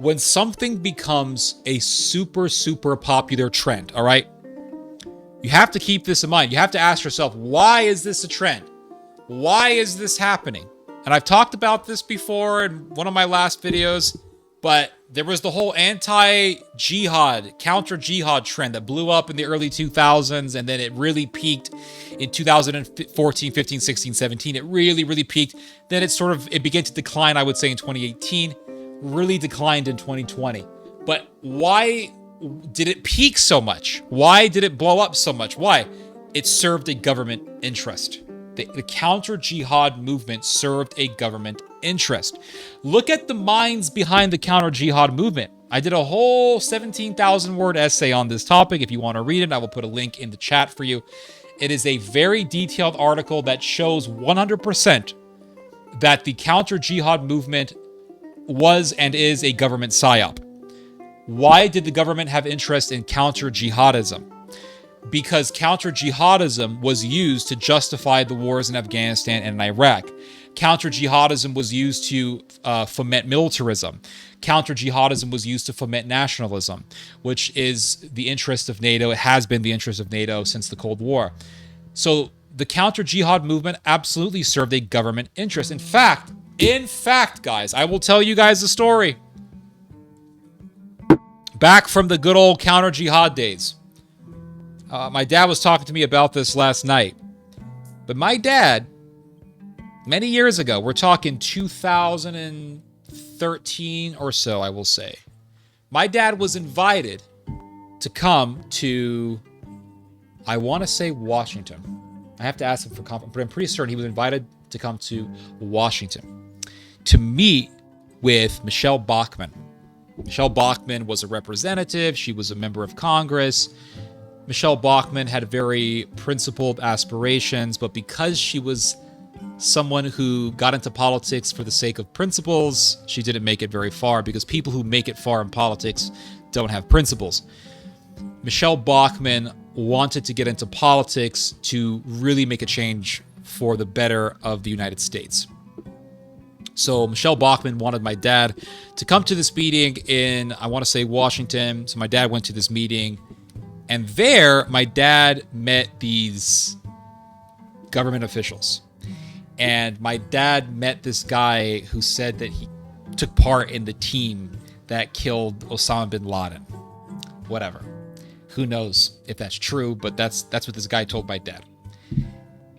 when something becomes a super, super popular trend, all right? You have to keep this in mind. You have to ask yourself, why is this a trend? Why is this happening? And I've talked about this before in one of my last videos, but there was the whole anti-jihad, counter-jihad trend that blew up in the early 2000s, and then it really peaked in 2014, 15, 16, 17. It really, really peaked. Then it began to decline, I would say, in 2018, really declined in 2020. But why did it peak so much? Why did it blow up so much? Why? It served a government interest. The counter-jihad movement served a government interest. Look at the minds behind the counter-jihad movement. I did a whole 17,000-word essay on this topic. If you want to read it, I will put a link in the chat for you. It is a very detailed article that shows 100% that the counter-jihad movement was and is a government psyop. Why did the government have interest in counter-jihadism? Because counter-jihadism was used to justify the wars in Afghanistan and in Iraq. Counter-jihadism was used to foment militarism. Counter-jihadism was used to foment nationalism, which is the interest of NATO. It has been the interest of NATO since the Cold War. So the counter-jihad movement absolutely served a government interest. In fact, guys, I will tell you guys a story. Back from the good old counter-jihad days. My dad was talking to me about this last night. But my dad, many years ago, we're talking 2013 or so, I will say. My dad was invited to come to, I want to say Washington. I have to ask him for confirmation, but I'm pretty certain he was invited to come to Washington to meet with Michelle Bachmann. Michelle Bachmann was a representative. She was a member of Congress. Michelle Bachmann had very principled aspirations, but because she was someone who got into politics for the sake of principles, she didn't make it very far, because people who make it far in politics don't have principles. Michelle Bachmann wanted to get into politics to really make a change for the better of the United States. So Michelle Bachmann wanted my dad to come to this meeting in, I want to say, Washington. So my dad went to this meeting. And there, my dad met these government officials. And my dad met this guy who said that he took part in the team that killed Osama bin Laden. Whatever. Who knows if that's true, but that's what this guy told my dad.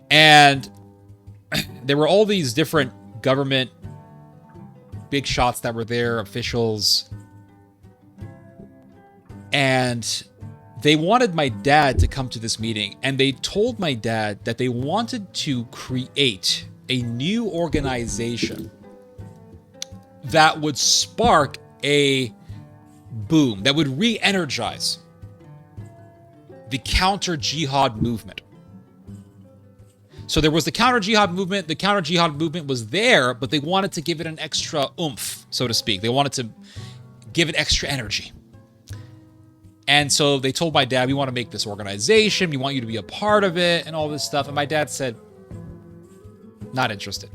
And there were all these different government big shots that were there, officials. And they wanted my dad to come to this meeting, and they told my dad that they wanted to create a new organization that would spark a boom, that would re-energize the counter-jihad movement. So there was the counter-jihad movement. The counter-jihad movement was there, but they wanted to give it an extra oomph, so to speak. They wanted to give it extra energy. And so they told my dad, we want to make this organization. We want you to be a part of it and all this stuff. And my dad said, not interested.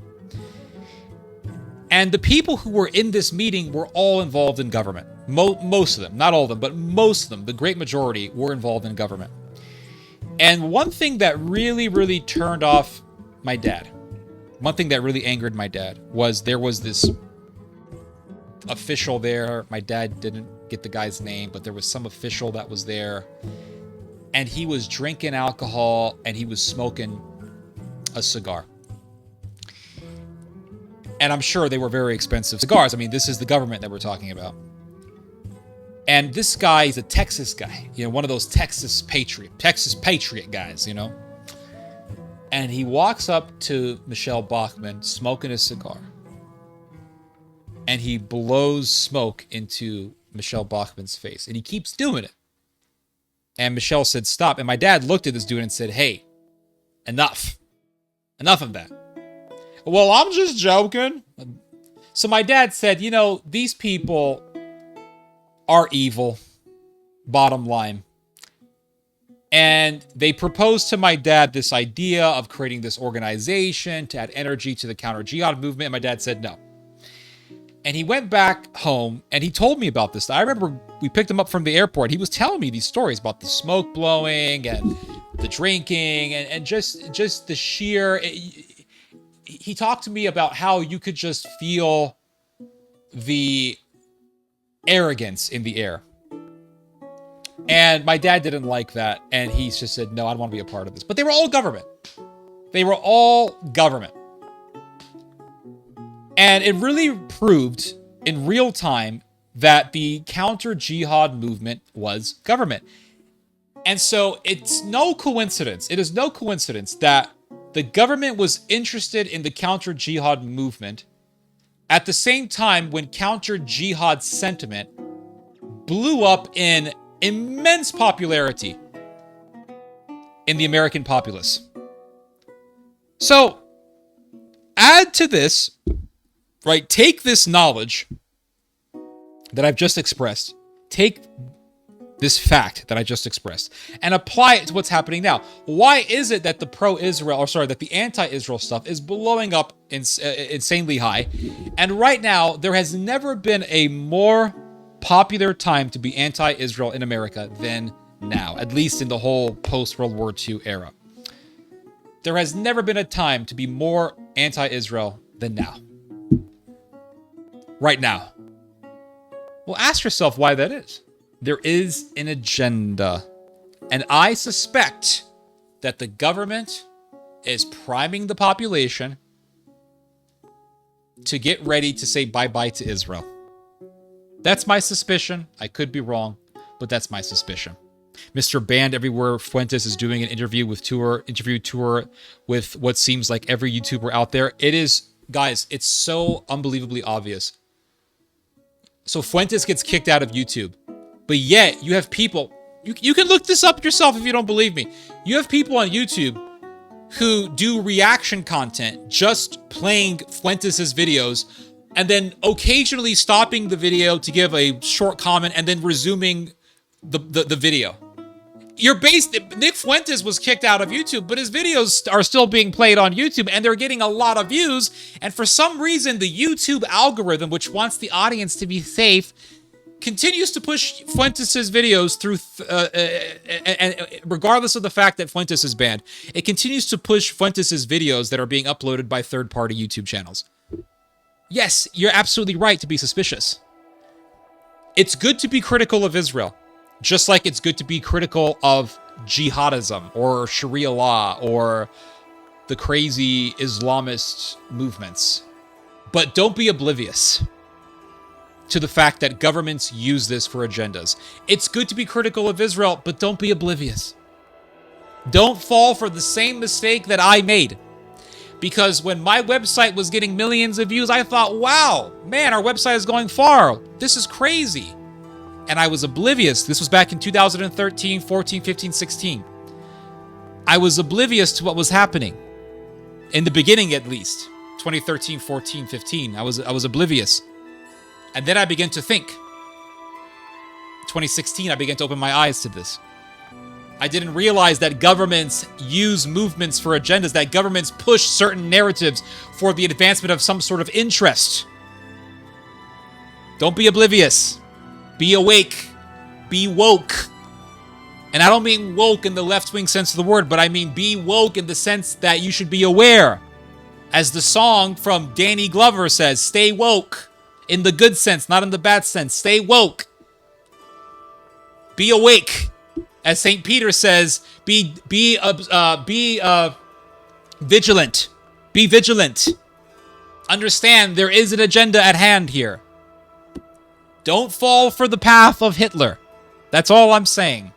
And the people who were in this meeting were all involved in government. Most of them, not all of them, but most of them, the great majority, were involved in government. And one thing that really, really turned off my dad, one thing that really angered my dad, was there was this official there. My dad didn't get the guy's name, but there was some official that was there. And he was drinking alcohol and he was smoking a cigar. And I'm sure they were very expensive cigars. I mean, this is the government that we're talking about. And this guy is a Texas guy, one of those Texas patriot guys, And he walks up to Michelle Bachmann smoking a cigar. And he blows smoke into Michelle Bachmann's face. And he keeps doing it. And Michelle said, stop. And my dad looked at this dude and said, hey, enough. Enough of that. Well, I'm just joking. So my dad said, these people are evil, bottom line. And they proposed to my dad this idea of creating this organization to add energy to the counter-jihad movement. And my dad said no. And he went back home and he told me about this. I remember we picked him up from the airport. He was telling me these stories about the smoke blowing and the drinking and just the sheer... He talked to me about how you could just feel the arrogance in the air. And my dad didn't like that. And he just said, no, I don't want to be a part of this. But they were all government. They were all government. And it really proved in real time that the counter-jihad movement was government. And so it's no coincidence. It is no coincidence that the government was interested in the counter-jihad movement at the same time when counter-jihad sentiment blew up in immense popularity in the American populace. So, add to this, right, take this knowledge that I've just expressed, take this fact that I just expressed, and apply it to what's happening now. Why is it that that the anti-Israel stuff is blowing up insanely high? And right now, there has never been a more popular time to be anti-Israel in America than now, at least in the whole post-World War II era. There has never been a time to be more anti-Israel than now. Right now. Well, ask yourself why that is. There is an agenda. And I suspect that the government is priming the population to get ready to say bye-bye to Israel. That's my suspicion. I could be wrong, but that's my suspicion. Mr. Banned Everywhere Fuentes is doing an interview tour with what seems like every YouTuber out there. It is, guys, it's so unbelievably obvious. So Fuentes gets kicked out of YouTube. But yet, you have people, you can look this up yourself if you don't believe me. You have people on YouTube who do reaction content just playing Fuentes' videos and then occasionally stopping the video to give a short comment and then resuming the video. Nick Fuentes was kicked out of YouTube, but his videos are still being played on YouTube and they're getting a lot of views. And for some reason, the YouTube algorithm, which wants the audience to be safe, continues to push Fuentes' videos through, and regardless of the fact that Fuentes is banned, it continues to push Fuentes' videos that are being uploaded by third-party YouTube channels. Yes, you're absolutely right to be suspicious. It's good to be critical of Israel, just like it's good to be critical of jihadism or Sharia law or the crazy Islamist movements. But don't be oblivious to the fact that governments use this for agendas. It's good to be critical of Israel, but don't be oblivious. Don't fall for the same mistake that I made. Because when my website was getting millions of views, I thought, wow, man, our website is going far. This is crazy. And I was oblivious. This was back in 2013, 14, 15, 16. I was oblivious to what was happening. In the beginning, at least. 2013, 14, 15. I was oblivious. And then I began to think. 2016, I began to open my eyes to this. I didn't realize that governments use movements for agendas, that governments push certain narratives for the advancement of some sort of interest. Don't be oblivious. Be awake. Be woke. And I don't mean woke in the left-wing sense of the word, but I mean be woke in the sense that you should be aware. As the song from Danny Glover says, stay woke. In the good sense, not in the bad sense. Stay woke. Be awake. As St. Peter says, be vigilant. Be vigilant. Understand there is an agenda at hand here. Don't fall for the path of Hitler. That's all I'm saying.